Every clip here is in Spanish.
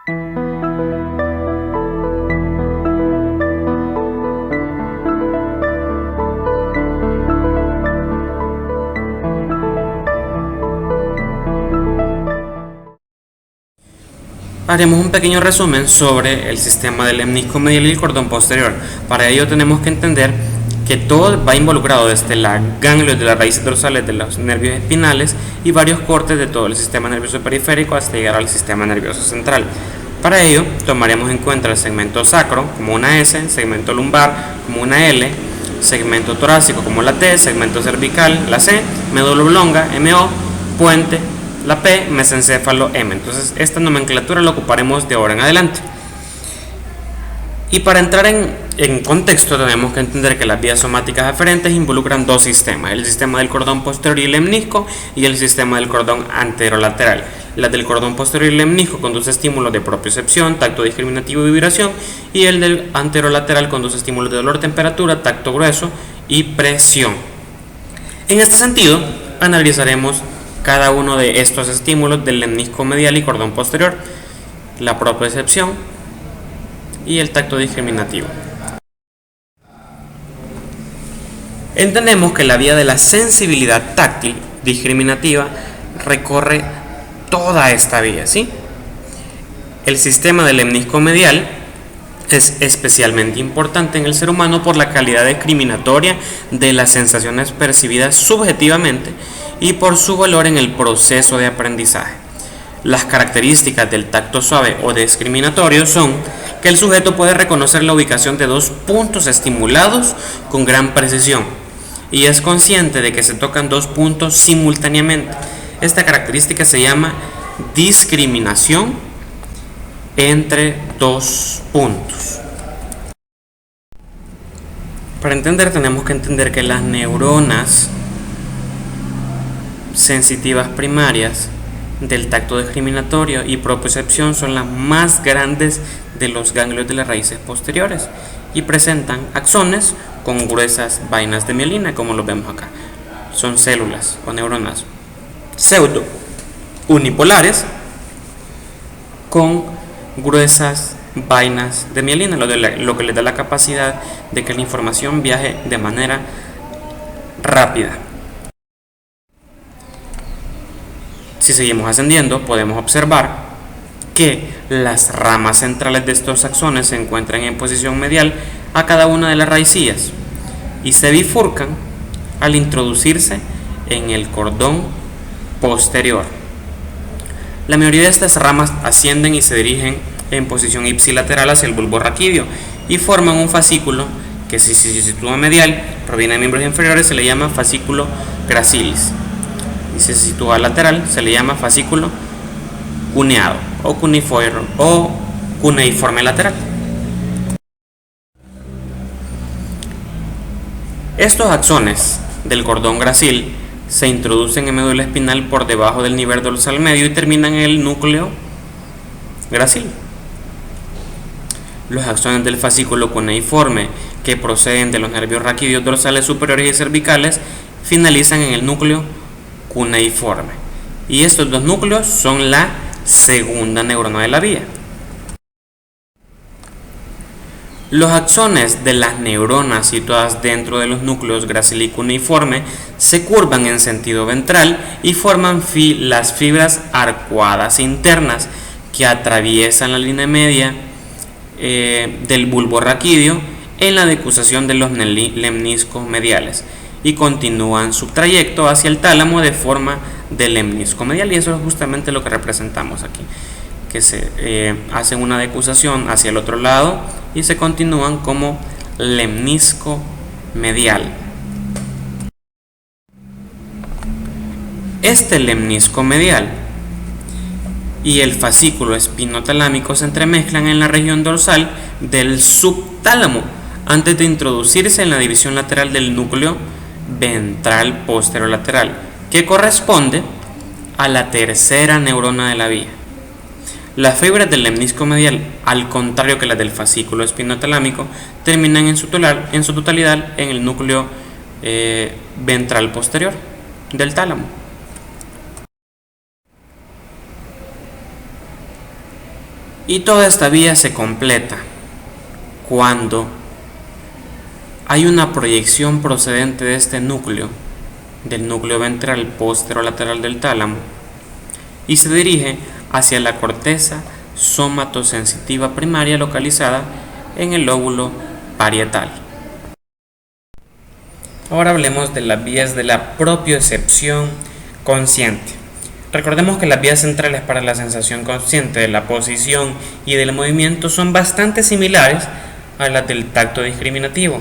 Haremos un pequeño resumen sobre el sistema del lemnisco medial y el cordón posterior. Para ello tenemos que entender que todo va involucrado desde la ganglios de las raíces dorsales de los nervios espinales y varios cortes de todo el sistema nervioso periférico hasta llegar al sistema nervioso central. Para ello tomaremos en cuenta el segmento sacro como una S, segmento lumbar como una L, segmento torácico como la T, segmento cervical la C, médula oblonga MO, puente la P, mesencéfalo M. Entonces esta nomenclatura la ocuparemos de ahora en adelante. Y para entrar en contexto tenemos que entender que las vías somáticas aferentes involucran dos sistemas, el sistema del cordón posterior y lemnisco y el sistema del cordón anterolateral. La del cordón posterior y lemnisco conduce estímulos de propiocepción, tacto discriminativo y vibración, y el del anterolateral conduce estímulos de dolor, temperatura, tacto grueso y presión. En este sentido, analizaremos cada uno de estos estímulos del lemnisco medial y cordón posterior, la propiocepción y el tacto discriminativo. Entendemos que la vía de la sensibilidad táctil discriminativa recorre toda esta vía, ¿sí? El sistema del lemnisco medial es especialmente importante en el ser humano por la calidad discriminatoria de las sensaciones percibidas subjetivamente y por su valor en el proceso de aprendizaje. Las características del tacto suave o discriminatorio son que el sujeto puede reconocer la ubicación de dos puntos estimulados con gran precisión y es consciente de que se tocan dos puntos simultáneamente. Esta característica se llama discriminación entre dos puntos. Para entender tenemos que entender que las neuronas sensitivas primarias del tacto discriminatorio y propiocepción son las más grandes de los ganglios de las raíces posteriores y presentan axones con gruesas vainas de mielina, como lo vemos acá. Son células o neuronas pseudo unipolares con gruesas vainas de mielina, lo que les da la capacidad de que la información viaje de manera rápida. Si seguimos ascendiendo, podemos observar que las ramas centrales de estos axones se encuentran en posición medial a cada una de las raicillas y se bifurcan al introducirse en el cordón posterior. La mayoría de estas ramas ascienden y se dirigen en posición ipsilateral hacia el bulbo raquídeo y forman un fascículo que, si se sitúa medial, proviene de miembros inferiores, se le llama fascículo gracilis. Y si se sitúa lateral, se le llama fascículo cuneado o cuneiforme lateral. Estos axones del cordón gracil se introducen en médula espinal por debajo del nivel dorsal medio y terminan en el núcleo gracil. Los axones del fascículo cuneiforme, que proceden de los nervios raquídeos dorsales superiores y cervicales, finalizan en el núcleo cuneiforme. Y estos dos núcleos son la segunda neurona de la vía. Los axones de las neuronas situadas dentro de los núcleos gracil y cuneiforme se curvan en sentido ventral y forman las fibras arcuadas internas que atraviesan la línea media del bulbo raquídeo en la decusación de los lemniscos mediales y continúan su trayecto hacia el tálamo de forma de lemnisco medial, y eso es justamente lo que representamos aquí, que se hacen una decusación hacia el otro lado y se continúan como lemnisco medial. Este lemnisco medial y el fascículo espinotalámico se entremezclan en la región dorsal del subtálamo antes de introducirse en la división lateral del núcleo ventral posterolateral, que corresponde a la tercera neurona de la vía. Las fibras del lemnisco medial, al contrario que las del fascículo espinotalámico, terminan en su totalidad en el núcleo ventral posterior del tálamo. Y toda esta vía se completa cuando hay una proyección procedente de este núcleo, del núcleo ventral posterolateral del tálamo, y se dirige hacia la corteza somatosensitiva primaria localizada en el lóbulo parietal. Ahora hablemos de las vías de la propiocepción consciente. Recordemos que las vías centrales para la sensación consciente de la posición y del movimiento son bastante similares a las del tacto discriminativo,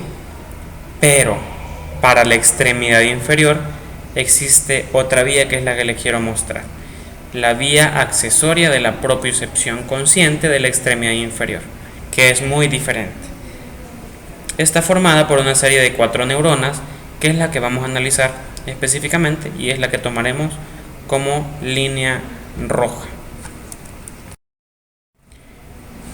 pero para la extremidad inferior existe otra vía que es la que les quiero mostrar, la vía accesoria de la propiocepción consciente de la extremidad inferior, que es muy diferente. Está formada por una serie de 4 neuronas, que es la que vamos a analizar específicamente y es la que tomaremos como línea roja.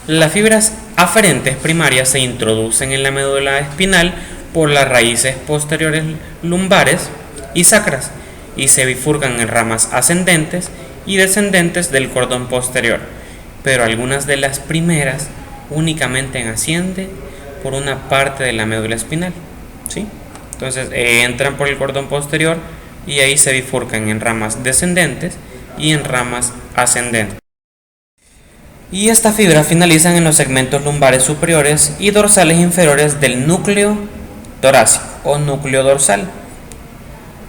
Las fibras aferentes primarias se introducen en la médula espinal por las raíces posteriores lumbares y sacras y se bifurcan en ramas ascendentes y descendentes del cordón posterior, pero algunas de las primeras únicamente ascienden por una parte de la médula espinal, ¿sí? Entonces entran por el cordón posterior y ahí se bifurcan en ramas descendentes y en ramas ascendentes. Y estas fibras finalizan en los segmentos lumbares superiores y dorsales inferiores del núcleo torácico o núcleo dorsal,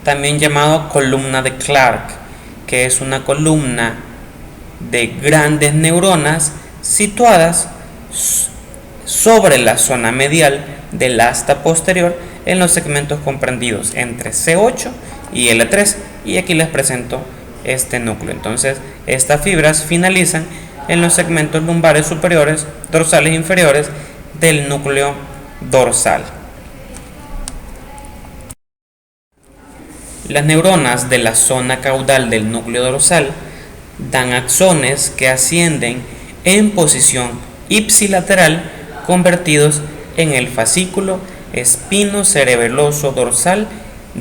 también llamado columna de Clark, que es una columna de grandes neuronas situadas sobre la zona medial del asta posterior en los segmentos comprendidos entre C8 y L3, y aquí les presento este núcleo. Entonces estas fibras finalizan en los segmentos lumbares superiores, dorsales e inferiores del núcleo dorsal. Las neuronas de la zona caudal del núcleo dorsal dan axones que ascienden en posición ipsilateral convertidos en el fascículo espinocerebeloso dorsal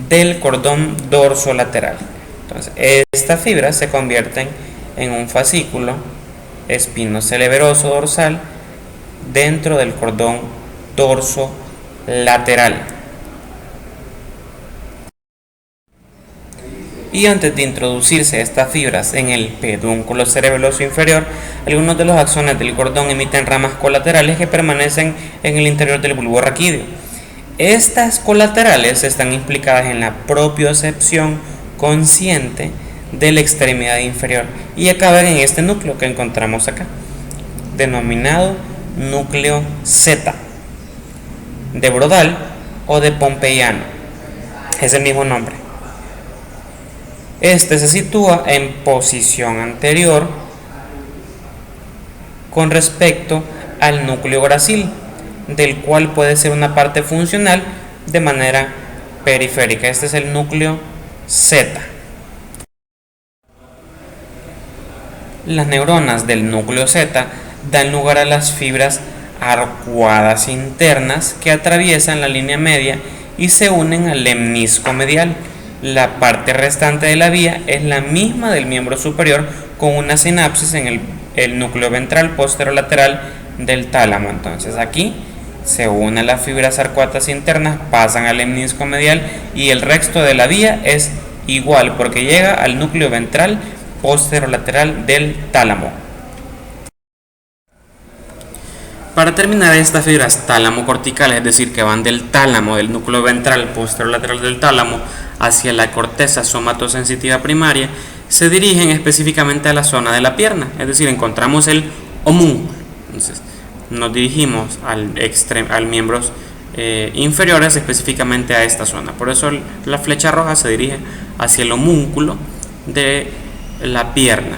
del cordón dorsolateral. Entonces, estas fibras se convierten en un fascículo espinocerebeloso dorsal dentro del cordón dorsolateral. Y antes de introducirse estas fibras en el pedúnculo cerebeloso inferior, algunos de los axones del cordón emiten ramas colaterales que permanecen en el interior del bulbo raquídeo. Estas colaterales están implicadas en la propiocepción consciente de la extremidad inferior y acaban en este núcleo que encontramos acá, denominado núcleo Z, de Brodal o de Pompeiano, es el mismo nombre. Este se sitúa en posición anterior con respecto al núcleo gracil, del cual puede ser una parte funcional de manera periférica. Este es el núcleo Z. Las neuronas del núcleo Z dan lugar a las fibras arcuadas internas que atraviesan la línea media y se unen al lemnisco medial. La parte restante de la vía es la misma del miembro superior, con una sinapsis en el núcleo ventral posterolateral del tálamo. Entonces aquí se unen las fibras arcuatas internas, pasan al lemnisco medial y el resto de la vía es igual porque llega al núcleo ventral posterolateral del tálamo. Para terminar, estas fibras tálamo-corticales, es decir, que van del tálamo, del núcleo ventral posterolateral del tálamo, hacia la corteza somatosensitiva primaria, se dirigen específicamente a la zona de la pierna, es decir, encontramos el homúnculo. Entonces, nos dirigimos al miembros inferiores, específicamente a esta zona. Por eso la flecha roja se dirige hacia el homúnculo de la pierna.